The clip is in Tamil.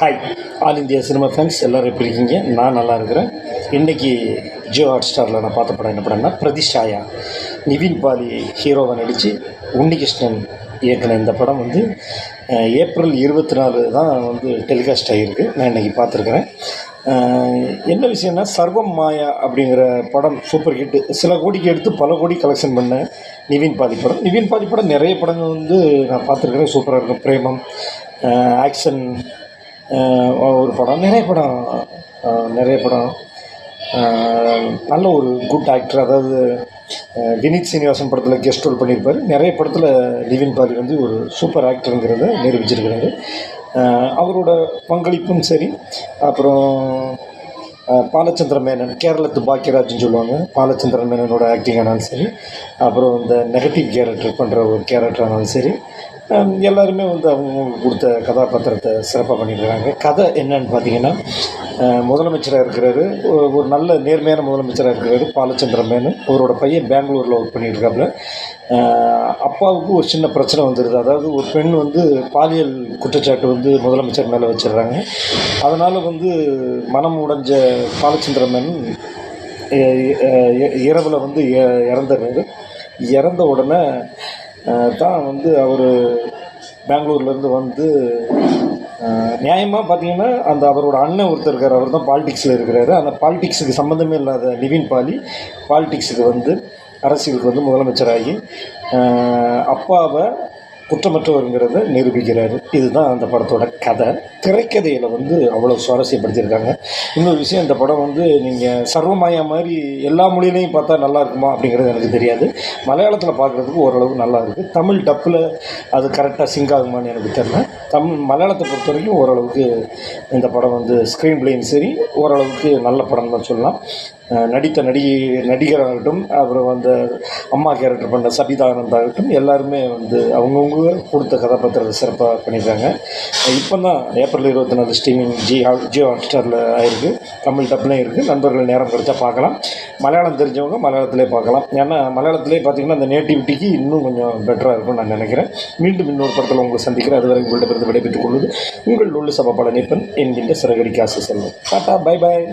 Hi all India cinema fans எல்லோரும் எப்படி இருக்கீங்க? நான் நல்லா இருக்கிறேன். இன்றைக்கி ஜியோ ஹாட் ஸ்டாரில் நான் பார்த்த படம் என்ன படம்னா பிரதிஷாயா. நிவின் பாலி ஹீரோவை நடித்து உன்னிகிருஷ்ணன் இயக்குன இந்த படம் வந்து ஏப்ரல் 24 தான் வந்து டெலிகாஸ்ட் ஆகியிருக்கு. நான் இன்றைக்கி பார்த்துருக்குறேன். என்ன விஷயம்னா, சர்வம் மாயா அப்படிங்கிற படம் சூப்பர் ஹிட்டு, சில கோடிக்கு எடுத்து பல கோடி கலெக்ஷன் பண்ண நிவின் பாலி படம். நிவின் பாலி படம் நிறைய படங்கள் வந்து நான் பார்த்துருக்குறேன், சூப்பராக இருக்கும். பிரேமம், ஆக்ஷன், ஒரு படம், நிறைய படம் நல்ல ஒரு குட் ஆக்டர். அதாவது வினித் சீனிவாசன் படத்தில் கெஸ்ட் ரோல் பண்ணியிருப்பார். நிறைய படத்தில் நிவின் பாலி வந்து ஒரு சூப்பர் ஆக்டருங்கிறத நிரூபிச்சிருக்கிறாரு. அவரோட பங்களிப்பும் சரி, அப்புறம் பாலச்சந்திர மேனன், கேரளத்து பாக்கியராஜ்னு சொல்லுவாங்க, பாலச்சந்திர மேனனோட ஆக்டிங் ஆனாலும் சரி, அப்புறம் இந்த நெகட்டிவ் கேரக்டர் பண்ணுற ஒரு கேரக்டர் ஆனாலும் சரி, எல்லாருமே வந்து அவங்களுக்கு கொடுத்த கதாபாத்திரத்தை சிறப்பாக பண்ணியிருக்கிறாங்க. கதை என்னன்னு பார்த்தீங்கன்னா, முதலமைச்சராக இருக்கிறாரு, ஒரு நல்ல நேர்மையான முதலமைச்சராக இருக்கிறாரு பாலச்சந்திர மேனன். அவரோட பையன் பெங்களூரில் ஒர்க் பண்ணிகிட்ருக்காப்புல. அப்பாவுக்கு ஒரு சின்ன பிரச்சனை வந்துடுது. அதாவது ஒரு பெண் வந்து பாலியல் குற்றச்சாட்டு வந்து முதலமைச்சர் மேலே வச்சிடுறாங்க. அதனால் வந்து மனம் உடைஞ்ச பாலச்சந்திர மேனன் இரவில் வந்து இறந்துடுறாரு. இறந்த உடனே தான் வந்து அவர் பெங்களூர்லேருந்து வந்து நியாயமாக பார்த்தீங்கன்னா அந்த அவரோட அண்ணன் ஒருத்தர் இருக்கார், அவர் தான் பாலிடிக்ஸில் இருக்கிறாரு. அந்த பாலிடிக்ஸுக்கு சம்மந்தமே இல்லாத நிவின் பாலி பாலிடிக்ஸுக்கு வந்து, அரசியலுக்கு வந்து முதலமைச்சராகி அப்பாவை குற்றமற்றவருங்கிறத நிரூபிக்கிறாரு. இதுதான் அந்த படத்தோட கதை. திரைக்கதையில் வந்து அவ்வளோ சுவாரஸ்யப்படுத்தியிருக்காங்க. இன்னொரு விஷயம், இந்த படம் வந்து நீங்கள் சர்வமாயா மாதிரி எல்லா மொழியிலையும் பார்த்தா நல்லா இருக்குமா அப்படிங்கிறது எனக்கு தெரியாது. மலையாளத்தில் பார்க்குறதுக்கு ஓரளவு நல்லா இருக்குது. தமிழ் டப்பில் அது கரெக்டாக சிங்க் ஆகுமான்னு எனக்கு தெரியல. மலையாளத்தை பொறுத்த வரைக்கும் ஓரளவுக்கு இந்த படம் வந்து ஸ்க்ரீன் பிளேயும் சரி ஓரளவுக்கு நல்ல படம் தான் சொல்லலாம். நடித்த நடிகராகட்டும், அப்புறம் அந்த அம்மா கேரக்டர் பண்ண சபிதா ஆனந்த் ஆகட்டும், எல்லாருமே வந்து அவங்கவுங்க கொடுத்த கதாபாத்திரத்தை சிறப்பாக பண்ணியிருக்காங்க. இப்போ தான் ஏப்ரல் 24 ஸ்ட்ரீமிங் ஜியோ ஹாட் ஸ்டாரில் ஆயிருக்கு. தமிழ் டப்லேயும் இருக்குது. நண்பர்கள் நேரம் கிடைச்சா பார்க்கலாம். மலையாளம் தெரிஞ்சவங்க மலையாளத்திலே பார்க்கலாம். ஏன்னா மலையாளத்திலே பார்த்திங்கன்னா அந்த நேட்டிவிட்டிக்கு இன்னும் கொஞ்சம் பெட்டராக இருக்கும்னு நான் நினைக்கிறேன். மீண்டும் இன்னொரு படத்தில் உங்களை சந்திக்கிறேன். அதுவரை உங்கள்கிட்ட இருந்து விடைபெற்றுக் கொள்வது உங்கள் லொல்லு சபா பழனியப்பன் என்கின்ற சிறகடி காசு செல்வம். Tata, bye bye.